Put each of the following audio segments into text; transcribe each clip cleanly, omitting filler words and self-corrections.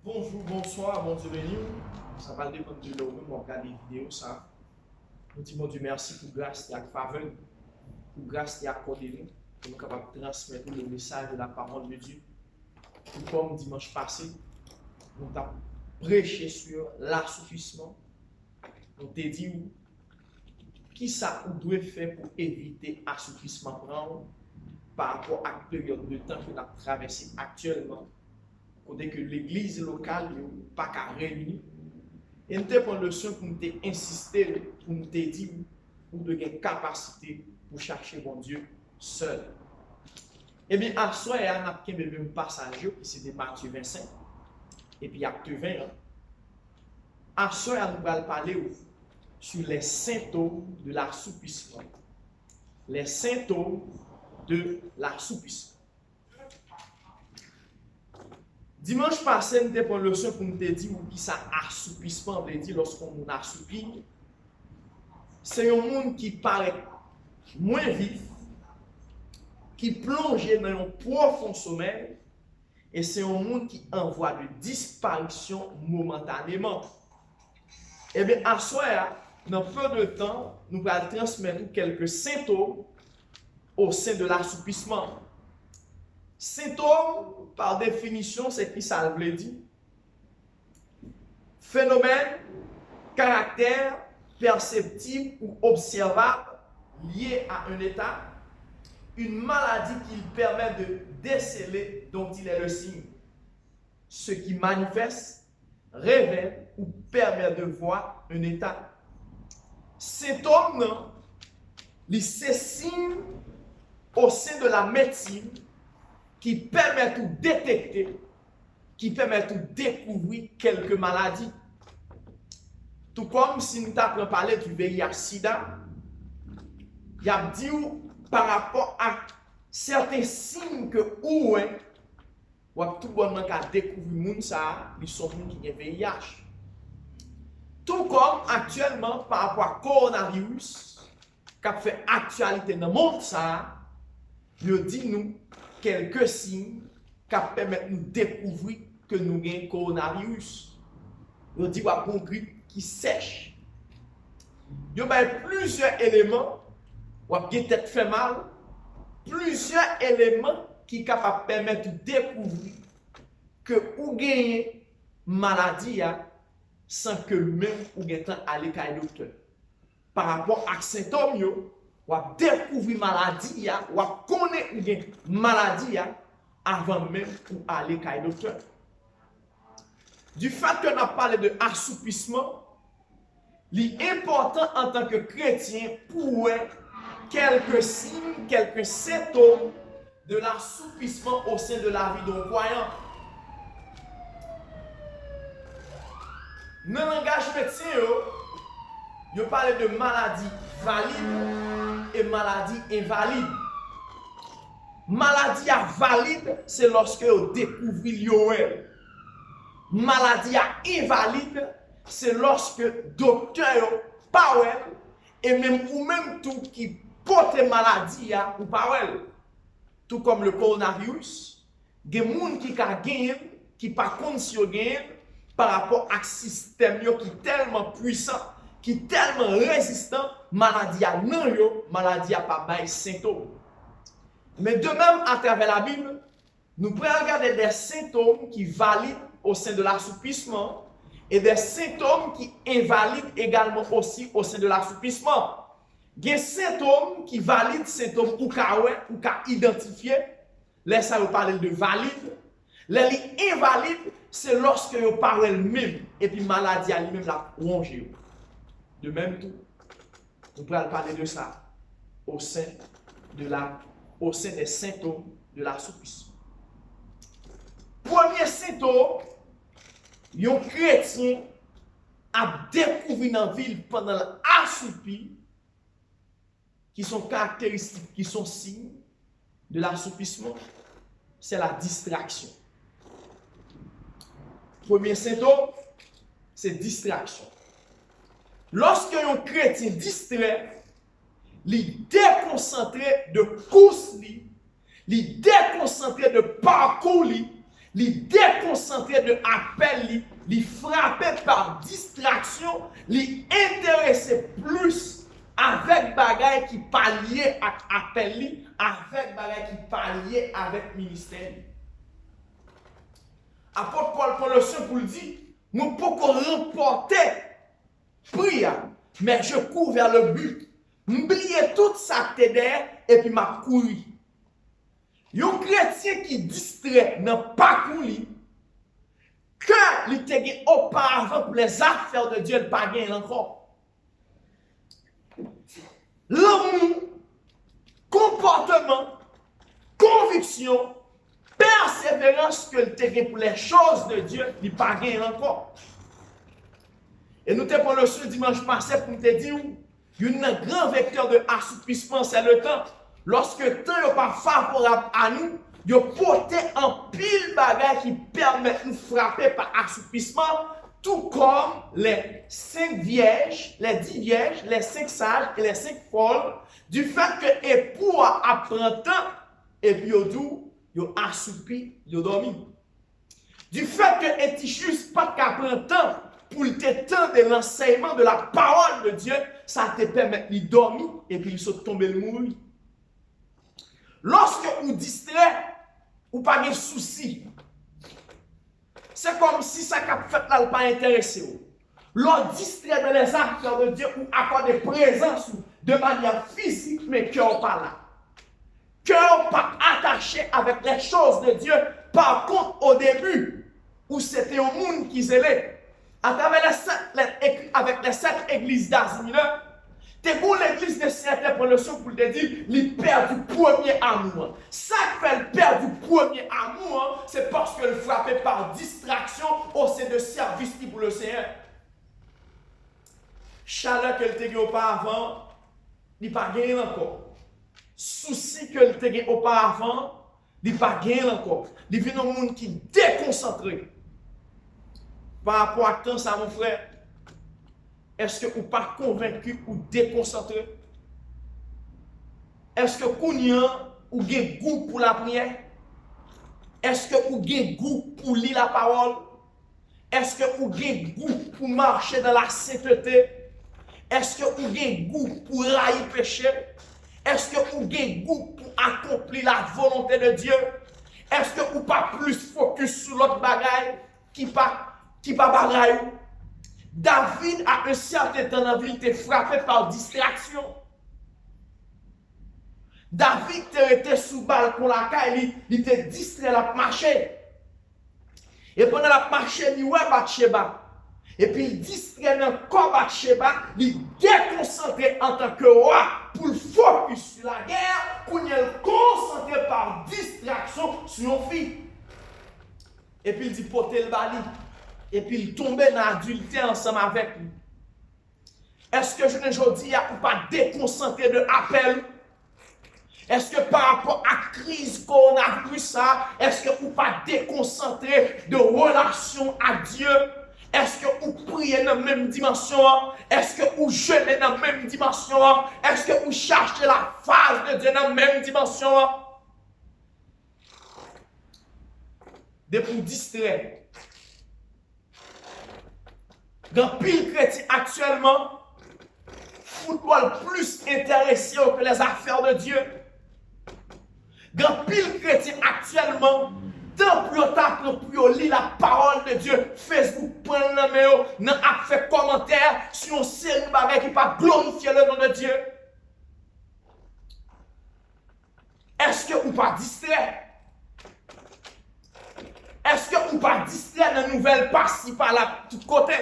Bonjour, bonsoir, bon Dieu béni. Ça va dépendre de nous, on regarde des vidéos, ça. Nous disons, mon Dieu, merci pour grâce et faveur, pour grâce et accordé nous, pour nous capables de transmettre le message de la parole de Dieu. Tout comme dimanche passé, nous avons prêché sur l'assouplissement. Nous t'ai dit qui ça nous doit faire pour éviter l'assouplissement par rapport à la période de temps que nous avons traversée actuellement. Côté que l'église locale n'est pas qu'à réunir. Et nous avons le leçon pour nous insister, pour nous dire, pour nous avoir capacité pour chercher mon Dieu seul. Et bien, à soi, il y a un passage qui c'est de Matthieu 25, et puis acte 20. À soi, nous allons parler sur les symptômes de l'assouplissement. Les symptômes de l'assouplissement. Dimanche passé, nous avons une leçon pour nous dire qui ça assouplissement veut dire lorsqu'on assouplit. C'est un monde qui paraît moins vif, qui plonge dans un profond sommeil, et c'est un monde qui envoie de disparition momentanément. Et bien, à soi, dans peu de temps, nous allons transmettre quelques symptômes au sein de l'assouplissement. Symptômes, par définition, c'est qui ça veut dire? Phénomène, caractère perceptible ou observable lié à un état, une maladie qui permet de déceler dont il est le signe. Ce qui manifeste, révèle ou permet de voir un état. Symptômes, non, c'est signe au sein de la médecine qui permet de détecter, qui permet de découvrir quelques maladies. Tout comme si nous avons parlé du VIH-Sida, il y a dit par rapport à certains signes que ou tout le monde a découvert ça, ils sont gens qui ont VIH. Tout comme actuellement par rapport au coronavirus, qui a fait actualité dans le monde, ça, il dit nous quelques signes qui permettent de nous découvrir que nous avons un coronavirus. Il dit qu'il y a une grippe qui sèche. Il y a plusieurs éléments, qui ont tête fait mal, plusieurs éléments qui sont capables de permettre de découvrir que vous avez une maladie sans que même vous ayez allé à un docteur. Par rapport à ces symptômes, vous découvrir maladie, vous connaître une maladie avant même pour aller à un docteur. Du fait qu'on a parlé de assouplissement, l'important en tant que chrétien pour quelques signes, quelques symptômes de l'assouplissement au sein de la vie d'un croyant. Dans le langage médecin, il parle de maladie valide et maladie invalide. Maladie valide, c'est lorsque vous découvrez l'IOL. Maladie invalide, c'est lorsque le docteur pas et même ou même tout qui porte maladie ou pas. Tout comme le coronavirus, il y a des gens qui gagnent, qui par contre par rapport à un système qui est tellement puissant, qui est tellement résistant, maladie a non yo, maladie a pas de symptômes. Mais de même, à travers la Bible, nous pouvons regarder des symptômes qui valident au sein de l'assouplissement et des symptômes qui invalident également aussi au sein de l'assouplissement. Il y a des symptômes qui valident, symptômes ou ka identifier. Là, ça vous parle de valide. Les invalides, c'est lorsque vous parlez même et puis maladie à lui-même la rongée. De même tout, nous pourrons parler de ça au sein des symptômes de l'assouplissement. Premier symptôme, un chrétien a découvert dans la ville pendant l'assoupli qui sont caractéristiques, qui sont signes de l'assouplissement, c'est la distraction. Premier symptôme, c'est distraction. Lorsque un chrétien distrait, il déconcentré de course, il déconcentré de parcours, li déconcentré de appel, li frappé par distraction, li intéressé plus avec bagay qui pas lié à appel li, avec bagay qui pas lié avec ministère li. Apôtre Paul pour le Saint pour le dire, nous pouvons remporter prière, mais je cours vers le but. M'oublier tout ça que derrière et puis m'a couru. Un chrétien qui distrait n'a pas couru, que il était auparavant pour les affaires de Dieu, il pas gagné encore. L'amour, comportement, conviction, persévérance que le terrain pour les choses de Dieu, il n'a pas gagné encore. Et nous te prenons ce dimanche passé pour te dire, un grand vecteur de assoupissement, c'est le temps. Lorsque le temps n'est pas favorable à nous, il porté en pile bagages qui permettent de nous frapper par assoupissement, tout comme les 5 vierges, les 10 vierges, les 5 sages et les 5 folles, du fait que époux apprend temps, et puis il a assoupi, il a dormi. Du fait que Étichus pas qu'apprend temps pour te temps de l'enseignement de la parole de Dieu, ça te permet de dormir et puis il saute tomber le mourir. Lorsque vous distrait, ou pas de soucis, c'est comme si ça qu'a fait là pas intéressé. L'on distrait dans les affaires de Dieu ou accorde présence de manière physique, mais cœur pas là. Cœur pas attaché avec les choses de Dieu. Par contre, au début, où c'était un monde qui zélait, à travers avec les 7 églises d'Asie, t'es pour l'église de Saint-Pierre pour le son pour te dire, il perd du premier amour. Ça fait le perd du premier amour, c'est parce que le frappé par distraction au sein de service pour le Seigneur. Chaleur que le t'ai auparavant, il n'a pas gagné encore. Souci que le t'ai auparavant, il n'a pas gagné encore. Il vient un monde qui est déconcentré. Par rapport à temps, ça, mon frère, est-ce que vous n'êtes pas convaincu ou déconcentré? Est-ce que vous avez goût pour la prière? Est-ce que vous avez goût pour lire la parole? Est-ce que vous avez goût pour marcher dans la sainteté? Est-ce que vous avez goût pour railler péché? Est-ce que vous avez goût pour accomplir la volonté de Dieu? Est-ce que vous n'êtes pas plus focus sur l'autre bagaille qui pas bagaille? David, à un certain temps dans la vie, était frappé par distraction. David était sous balcon la caille, il était distrait la marcher. Et pendant la marche, il ouais Bathsheba. Et puis il distrait dans le corps Bathsheba, il déconcentré en tant que roi pour le focus sur la guerre, pour il concentré par distraction sur nos filles. Et puis il dit porter le bali. Et puis il tombait dans l'adultère ensemble avec lui. Est-ce que je ne dis à pas déconcentré de appel? Est-ce que par rapport à la crise qu'on a vu ça, est-ce que vous pas déconcentré de relation à Dieu? Est-ce que vous priez dans la même dimension? Est-ce que vous jeûnez dans la même dimension? Est-ce que vous cherchez la face de Dieu dans la même dimension? De vous distraire. Dans pile chrétien actuellement, football plus intéressé que les affaires de Dieu. Dans pile chrétien actuellement, tant pour lire la parole de Dieu, Facebook prend la main, n'a fait commentaire sur une série de bagages qui pas glorifier le nom de Dieu. Est-ce que vous pas distrait? Est-ce que vous pas distrait dans nouvelles par-ci par-là, de tout côté?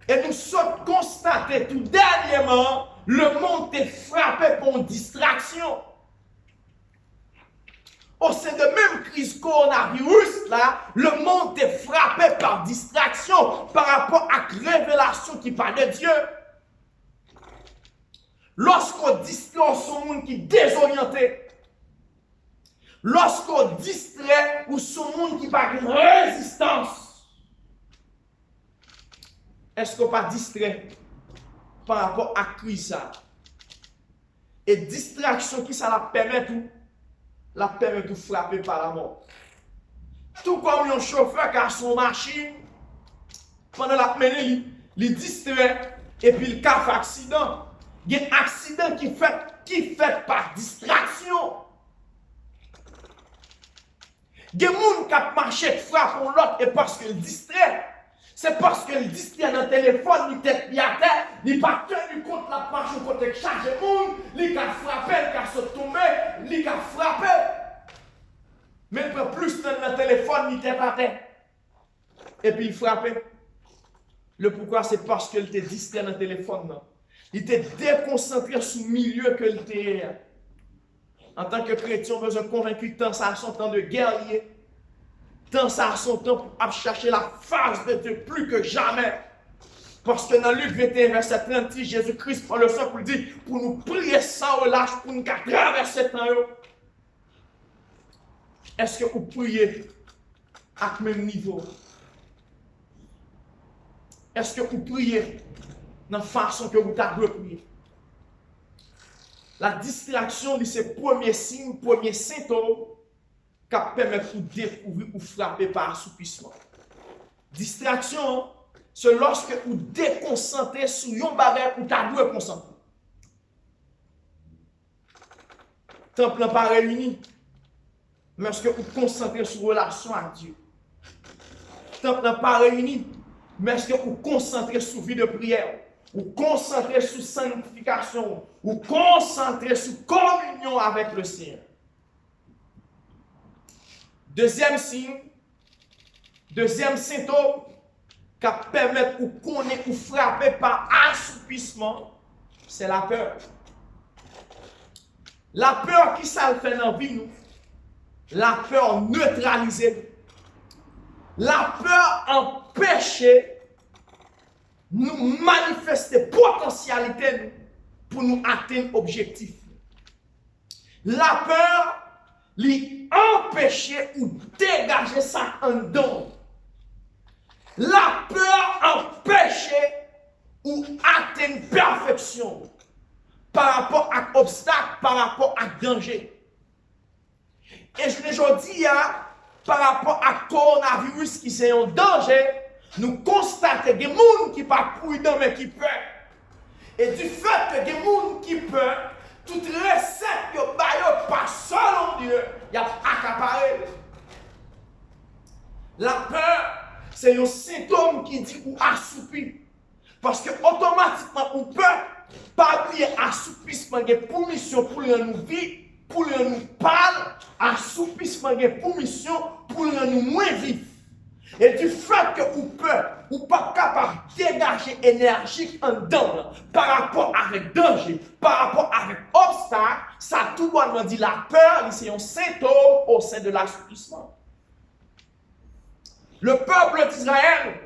Et nous sommes constatés tout dernièrement, le monde est frappé pour une distraction. Au sein de même crise coronavirus, là, le monde est frappé par distraction par rapport à la révélation qui parle de Dieu. Lorsqu'on distrait son monde qui est désorienté, lorsqu'on distrait ou son monde qui parle de résistance, est-ce qu'on pas distrait par rapport à la crise? Et distraction qui ça la permet tout? La permet de frapper par la mort. Tout comme un chauffeur qui a son machine, pendant la mené, il distrait et puis il a fait accident. Il y a un accident qui fait par distraction. Il y a des gens qui ont marché de frappe pour l'autre et parce qu'il distrait. C'est parce qu'il distrait dans le téléphone, il tête à terre, il n'a pas tenu compte de la marche au côté de charge de monde, il a frappé, il a sauté tombé, il a frappé. Mais il prend plus dans le téléphone, il tête à terre. Et puis il frappait. Le pourquoi, c'est parce qu'il était distrait dans le téléphone. Non? Il était déconcentré sur le milieu que était. En tant que chrétien, on besoin convaincu que tant ça a son temps de guerrier. Tant ça a son temps pour chercher la face de Dieu plus que jamais. Parce que dans Luc 21, verset 36, Jésus-Christ prend le sang pour dire, pour nous prier sans relâche, pour nous traverser le temps. Est-ce que vous priez à ce même niveau? Est-ce que vous priez dans la façon que vous devez prier? La distraction, c'est le premier signe, le premier symptôme qui permet de découvrir ou frapper par assoupissement. Distraction, c'est lorsque vous déconcentrez sur un bagage où vous devez concentrer. Temple n'est pas réuni, mais est-ce que vous concentrez sur la relation avec Dieu? Temple n'est pas réuni, mais est-ce que vous concentrez sur la vie de prière? Vous concentrez sur sanctification? Vous concentrez sur communion avec le Seigneur? Deuxième signe, deuxième symptôme qui permet de connaître ou frapper par assoupissement, c'est la peur. La peur qui ça le fait dans la vie, nous? La peur neutralisée. La peur empêche nous manifester potentialité pour nous atteindre l'objectif. La peur lui empêcher ou dégager ça en don. La peur empêche ou atteindre perfection par rapport à l'obstacle, par rapport à danger. Et je dis, par rapport à coronavirus qui c'est un danger, nous constatons que des gens qui ne sont pas prudents mais qui peuvent. Et du fait que des gens qui peuvent, toute recette que pas selon Dieu, il y a accaparé. La peur, c'est un symptôme qui dit ou assoupi. Parce que automatiquement, on peut pas oublier assoupissement de pour mission pour nous vivre, pour nous parler, assoupissement de pour mission pour nous moins vivre. Et du fait que vous pouvez, ou pas capable de dégager énergie en dedans, par rapport avec danger, par rapport avec obstacle, ça tout le monde dit la peur, c'est un symptôme au sein de l'assoupissement. Le peuple d'Israël,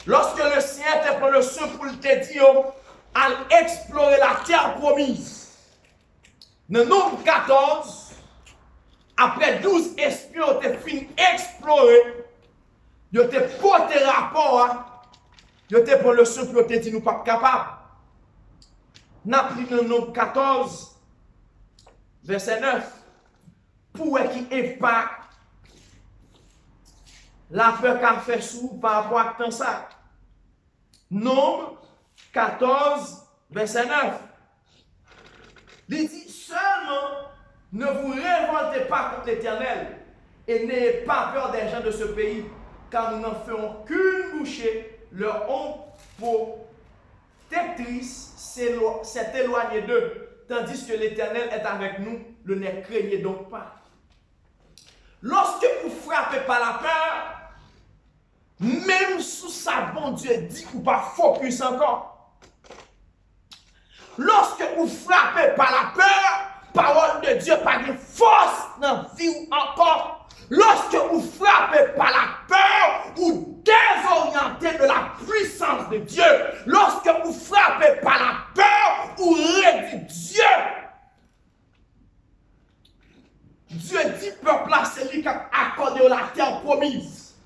lorsque le Seigneur te prend le son pour te dire, à explorer la terre promise. Dans le nombre 14, après 12 espions ont fini explorer, ils ont porté rapport, ils ont pris le son pour te dire nous pas capables. N'a pris le nombre 14, verset 9, pour qui impact la peur qu'a fait sous par rapport à tout ça. Nombre 14, verset 9. Il dit seulement ne vous révoltez pas contre l'Éternel et n'ayez pas peur des gens de ce pays, car nous n'en ferons qu'une bouchée, leur honte protectrice s'est éloignée d'eux, tandis que l'Éternel est avec nous, le ne craignez donc pas. Lorsque vous frappez par la peur, même sous sa bon Dieu dit ou pas focus encore. Lorsque vous frappez par la peur, parole de Dieu pas de force dans la vie ou encore. Lorsque vous frappez par la peur, vous désorientez de la puissance de Dieu. Lorsque vous frappez par la peur, vous réduisez Dieu. Dieu dit, peuple là, c'est lui qui a accordé la terre promise.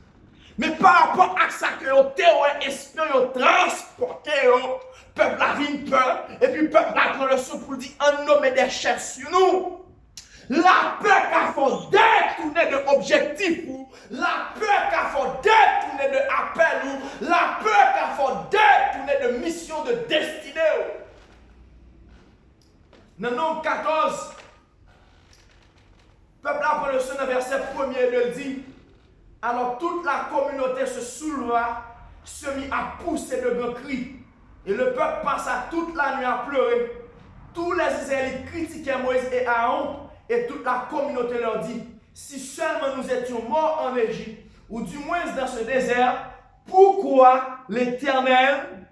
Mais par rapport à ça que les terroristes espions ont transporté, le peuple a vu une peur, et puis le peuple a pris le son pour dire, en nommer des chefs sur nous. La peur qu'a fait détourner de objectif ou la peur qu'a fait détourner de appel ou la peur qu'a fait détourner de mission de destinée. Dans Nombre 14, le peuple après le son verset 1er le dit. Alors toute la communauté se souleva, se mit à pousser de grands cris. Et le peuple passa toute la nuit à pleurer. Tous les Israélites critiquaient Moïse et Aaron, et toute la communauté leur dit, si seulement nous étions morts en Égypte, ou du moins dans ce désert, pourquoi l'Éternel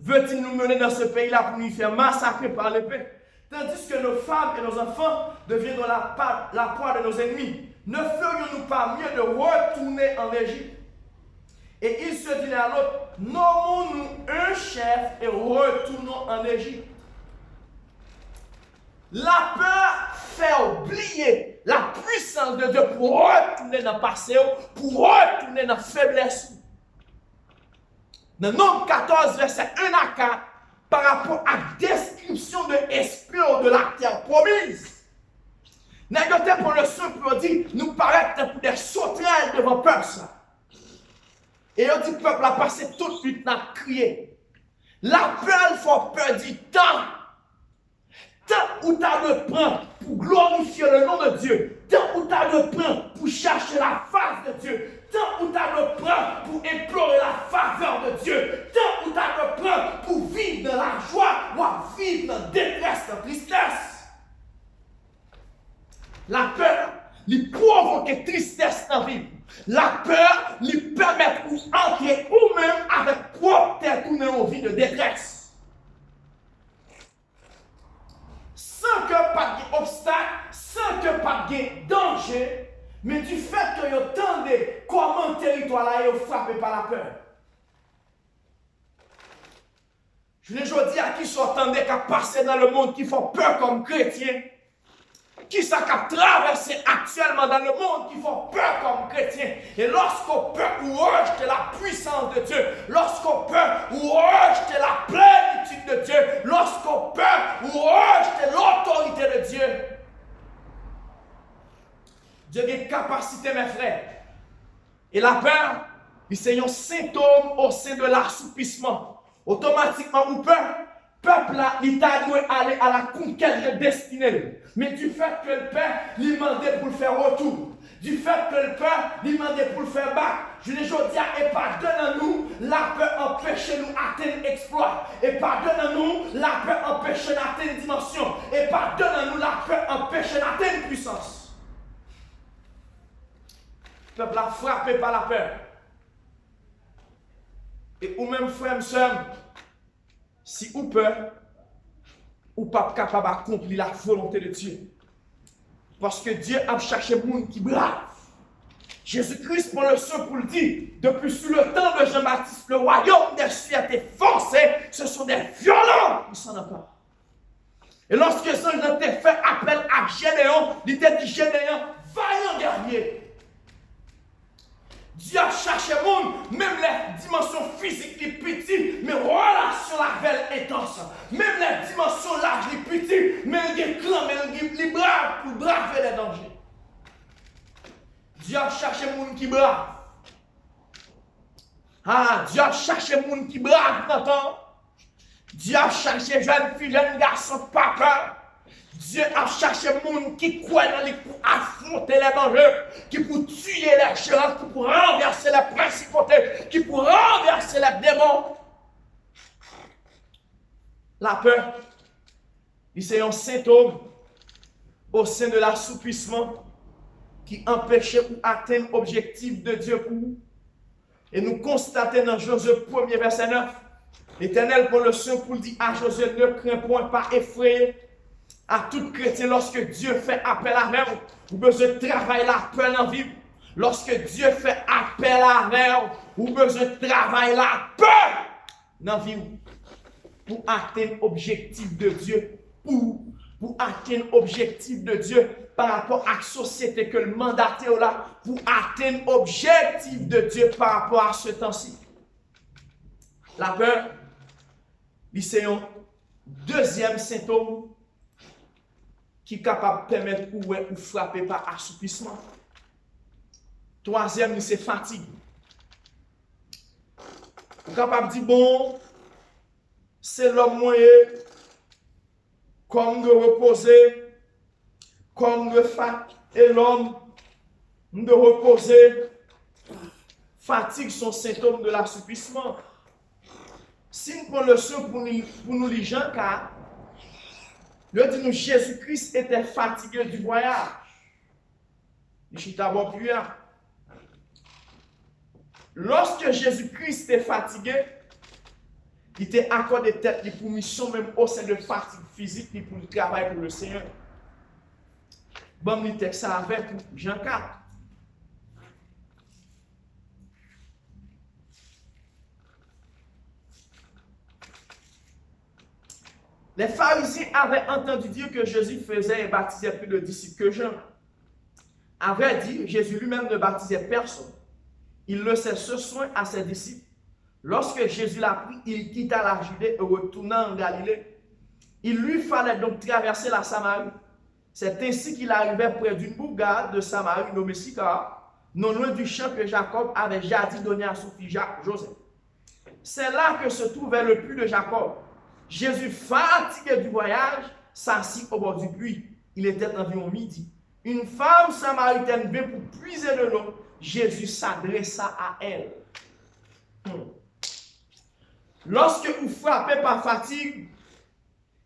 veut-il nous mener dans ce pays-là pour nous faire massacrer par l'épée? Tandis que nos femmes et nos enfants deviendront la proie de nos ennemis. Ne ferions-nous pas mieux de retourner en Égypte? Et ils se disaient à l'autre, nommons-nous un chef et retournons en Égypte. La peur fait oublier la puissance de Dieu pour retourner dans le passé, pour retourner dans la faiblesse. Dans Nombre 14, verset 1 à 4, par rapport à la description de l'espion de la terre promise. Négoté pour le son pour dire, nous paraît pour des sauterelles devant le peuple. Et on dit, le peuple a passé tout de suite à crier. La peur faut peur du temps. Tant où tu as le prendre pour glorifier le nom de Dieu. Tant où tu as le prendre pour chercher la face de Dieu. Tant où tu as le prendre pour implorer la faveur de Dieu. Tant où tu as le prendre pour vivre dans la joie ou vivre dans la détresse, dans la tristesse. La peur lui provoque tristesse dans la vie. La peur lui permet d'entrer ou même avec propre tête tourner en vie de détresse. Sans que pas d'obstacle, sans que pas de danger, mais du fait que vous entendez comment le territoire là est frappé par la peur. Je ne dis à qui s'entendait qu'à passer dans le monde qui font peur comme chrétien. Qui ça qu'a traversé actuellement dans le monde qui font peur comme chrétien. Et lorsqu'on peut ou rejeter la puissance de Dieu, lorsqu'on peut ou rejeter la plénitude de Dieu, lorsqu'on peut ou rejeter l'autorité de Dieu, Dieu a une capacité, mes frères. Et la peur, c'est un symptôme au sein de l'assoupissement. Automatiquement, ou peur, peuple là, il t'a dû aller à la conquête de destinée. Mais du fait que le Père lui demandait pour le faire retour, du fait que le Père lui demandait pour le faire battre, je ne dis et pardonne-nous, la peur empêche nous d'atteindre l'exploit. Et pardonne-nous, la peur empêche d'atteindre dimension. Et pardonne-nous, la peur empêche d'atteindre puissance. Le peuple a frappé par la peur. Et ou même frère, soeur, si ou peur, ou pas capable d'accomplir la volonté de Dieu. Parce que Dieu a cherché le monde qui brave. Jésus-Christ prend le sang pour le dire. Depuis sous le temps de Jean-Baptiste, le royaume des cieux a été forcé. Ce sont des violents qui s'en emparent. Et lorsque Jean a fait appel à Gédéon, il était dit Gédéon, vaillant guerrier. Dieu a cherché le monde, même les dimensions physiques les petites, mais relation la belle intense. Même les dimensions larges les petites, mais les clans, mais les braves pour braver les dangers. Dieu a cherché le monde qui brave. Ah, Dieu a cherché le monde qui brave, t'entends? Dieu a cherché jeune fille, jeune garçon, papa. Dieu a cherché le monde qui croit dans lui pour affronter les dangers, qui pour tuer les géants, qui pour renverser les principautés, qui pour renverser les démons. La peur, c'est un symptôme au sein de l'assoupissement qui empêchait ou atteindre l'objectif de Dieu pour nous. Et nous constatons dans Josué 1er verset 9, l'Éternel pour le Saint pour dire à Josué, ne crains point, pas effrayé. À tout chrétien, lorsque Dieu fait appel à vous, vous besoin de travailler la peur dans la vie. Lorsque Dieu fait appel à vous, vous besoin de travailler la peur dans la vie. Pour atteindre l'objectif de Dieu. Pour atteindre l'objectif de Dieu par rapport à la société que le mandaté est là. Pour atteindre l'objectif de Dieu par rapport à ce temps-ci. La peur, c'est un deuxième symptôme qui est capable de permettre ou frapper par assoupissement. Troisième, c'est fatigue. Vous êtes capable de dire, bon, c'est l'homme moyen, comme de reposer, comme de fatiguer, et l'homme de reposer. Fatigue sont symptômes de l'assoupissement. Si nous prenons le son pour nous lire Jean 4, nous disons Jésus-Christ était fatigué du voyage. Lorsque Jésus-Christ était fatigué, il était accordé tête pour mission, même au sein de fatigue physique, pour le travail pour le Seigneur. Bon, le texte avec Jean 4. Les pharisiens avaient entendu dire que Jésus faisait et baptisait plus de disciples que Jean. À vrai dire, Jésus lui-même ne baptisait personne. Il laissait ce soin à ses disciples. Lorsque Jésus l'a pris, il quitta la Judée et retourna en Galilée. Il lui fallait donc traverser la Samarie. C'est ainsi qu'il arrivait près d'une bourgade de Samarie nommée Sychar, non loin du champ que Jacob avait jadis donné à son fils Joseph. C'est là que se trouvait le puits de Jacob. Jésus, fatigué du voyage, s'assit au bord du puits. Il était environ midi. Une femme samaritaine vint pour puiser de l'eau. Jésus s'adressa à elle. Lorsque vous frappez par fatigue,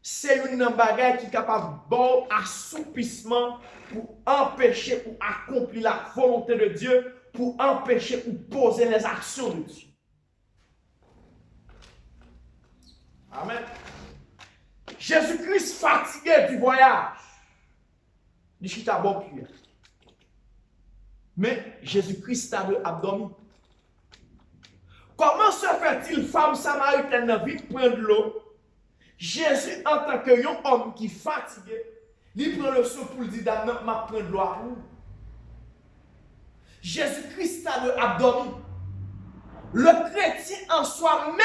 c'est une bagaille qui est capable de bon assoupissement pour empêcher ou accomplir la volonté de Dieu, pour empêcher ou poser les actions de Dieu. Amen. Jésus-Christ fatigué du voyage. Il chita bon prière. Mais Jésus-Christ a dormi. Comment se fait-il, femme samaritaine, vite prendre l'eau? Jésus, en tant qu'un homme qui est fatigué, il prend le seau pour lui dire, d'abord, m'a prendre l'eau à vous. Jésus-Christ a dormi. Le chrétien en soi-même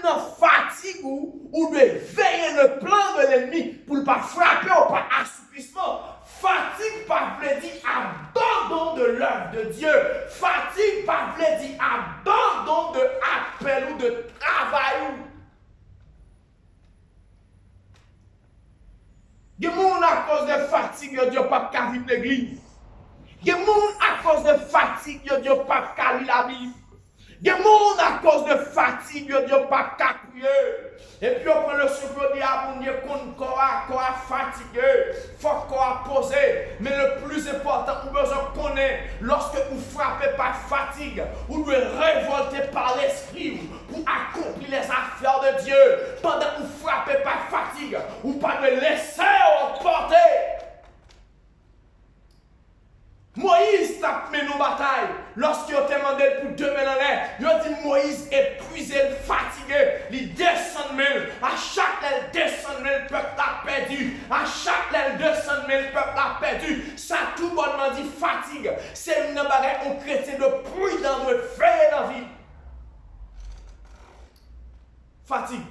ne fatigue ou de veiller le plan de l'ennemi pour ne pas frapper ou pas assouplissement. Fatigue par veut dire abandon de l'œuvre de Dieu. Fatigue par veut dire abandon de appel ou de travail. Il y a des gens à cause de fatigue, ils ne pas qu'à vivre l'église. Il y a des gens à cause de fatigue, ils ne pas qu'à lire la Bible. Il y a des gens à cause de fatigue, ils ne pas qu'à prier. Et puis on prend le souffle, on dit à mon Dieu qu'on a fatigué, il faut qu'on a posé. Mais le plus important, vous besoin de connaître, lorsque vous frappez par fatigue, vous devez révolter par l'esprit pour accomplir les affaires de Dieu. Pendant que vous frappez par fatigue, vous ne pas de laisser emporter. Moïse t'a mené nos batailles. Lorsqu'il a demandé pour demeurer en l'air, il a dit Moïse épuisé, fatigué, il descend à chaque descend le peuple a perdu. À chaque descend le peuple a perdu. Ça tout bonnement dit fatigue. C'est une bagarre on chrétien de prudent de veiller dans la vie. Fatigue.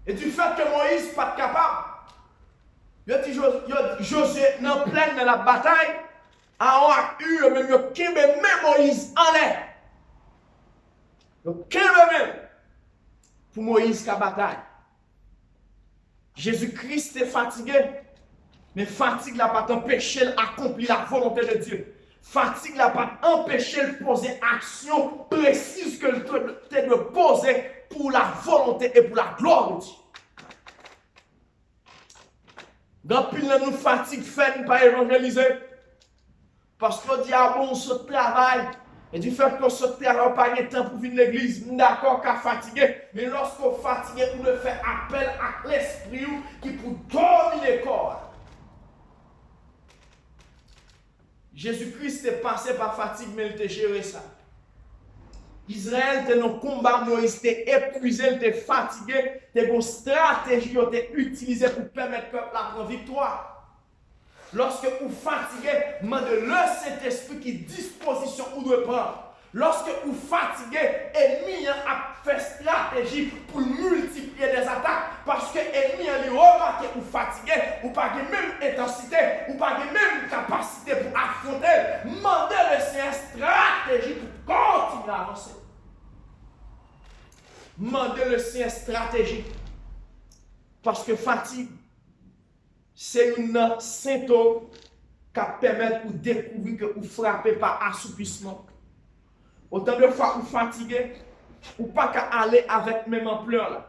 Et du fait que Moïse n'est pas capable, il a dit Josué dans pleine de la bataille. A eu même Moïse en l'air. Même pour Moïse qui a bataille. Jésus-Christ est fatigué, mais fatigue n'a pas empêché d'accomplir la volonté de Dieu. Fatigue n'a pas empêché de poser action précise que tu de poser pour la volonté et pour la gloire de Dieu. Dans pile nous fatigue fait pas évangéliser. Parce que le diable, on se travaille. Et du fait qu'on se travaille, pas de temps pour venir l'église. D'accord, qu'à fatigué. Mais lorsqu'on est fatigué, on doit faire appel à l'esprit qui peut dominer le corps. Jésus-Christ est passé par fatigue, mais il était géré ça. Israël était dans le combat, Moïse était épuisé, il était fatigué. Il était une stratégie qui a été utilisée pour permettre au peuple de prendre victoire. Lorsque vous fatiguez, demandez le Saint-Esprit qui disposition vous devez prendre Lorsque vous fatiguez, l'ennemi a fait stratégie pour multiplier des attaques. Parce que l'ennemi a remarqué que vous fatiguez, vous n'avez pas la même intensité, vous n'avez pas la même capacité pour affronter. Demandez le Seigneur stratégie pour continuer à avancer. Demandez le Seigneur stratégie. Parce que fatigue, c'est un symptôme qui permet de découvrir que vous frappez par assoupissement. Autant de fois vous fatiguez, ou pas qu'à aller avec même ampleur là.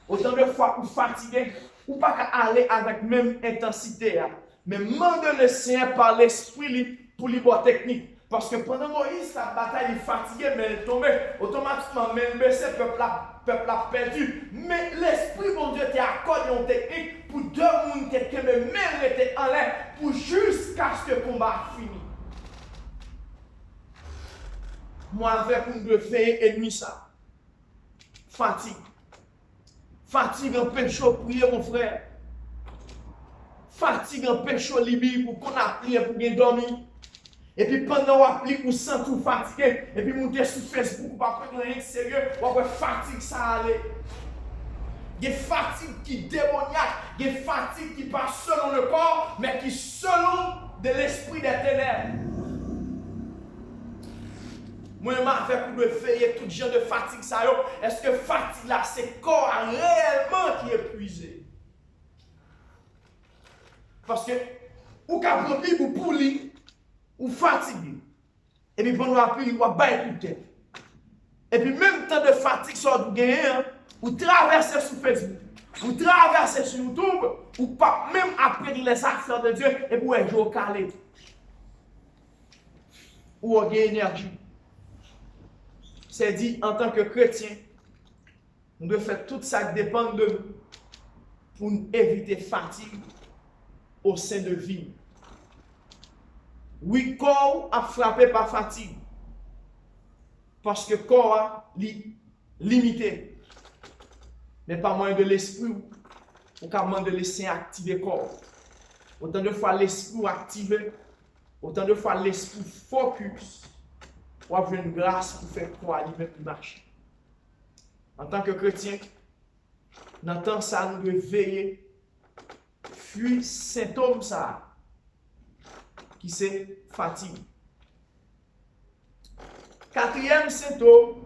Autant de fois vous fatiguez, ou pas qu'à aller avec même intensité là. Mais demandez le Seigneur par l'esprit pour les bonnes techniques. Parce que pendant Moïse, la bataille, il est fatigué, mais il est tombé. Automatiquement, même le peuple a perdu. Mais l'esprit, mon Dieu, t'a accordé une technique pour deux personnes qui même étaient en l'air, pour jusqu'à ce que le combat finisse. Moi, avec une de faire ennemi ça. Fatigue. Fatigue empêche de prier, mon frère. Fatigue empêche de libérer pour qu'on a prié pour bien dormir. Et puis pendant qu'on applique, on sent tout fatigué. Et puis monter sur Facebook, on va prendre rien de sérieux. On va fatigue ça aller. Il y a fatigue qui est démoniaque. Il y a fatigue qui passe selon le corps, mais qui selon de l'esprit des ténèbres. Moi, je vais pour faire tout genre de fatigue. Est-ce que fatigue là, c'est le corps réellement qui est épuisé? Parce que, ou qu'à prendre pour lire, ou fatigué. Et puis pendant la pluie, ou à écouter. Et puis même temps de fatigue sur vous gagner, ou traverser sur Facebook, ou traverser sur YouTube, ou pas même après les affaires de Dieu, et puis vous jouer calé. Ou vous avez énergie. C'est dit, en tant que chrétien, nous devons faire tout ça qui dépend de nous pour éviter fatigue au sein de vie. Oui, corps a frappé par fatigue. Parce que corps est limité. Mais pas moins de l'esprit, ou qu'à moins de laisser activer le corps. Autant de fois l'esprit activé, autant de fois l'esprit focus. Pour avoir une grâce pour faire quoi lui-même marcher. En tant que chrétien, dans le temps ça, nous devons veiller, fuir symptômes ça, qui c'est fatigue. Quatrième symptôme,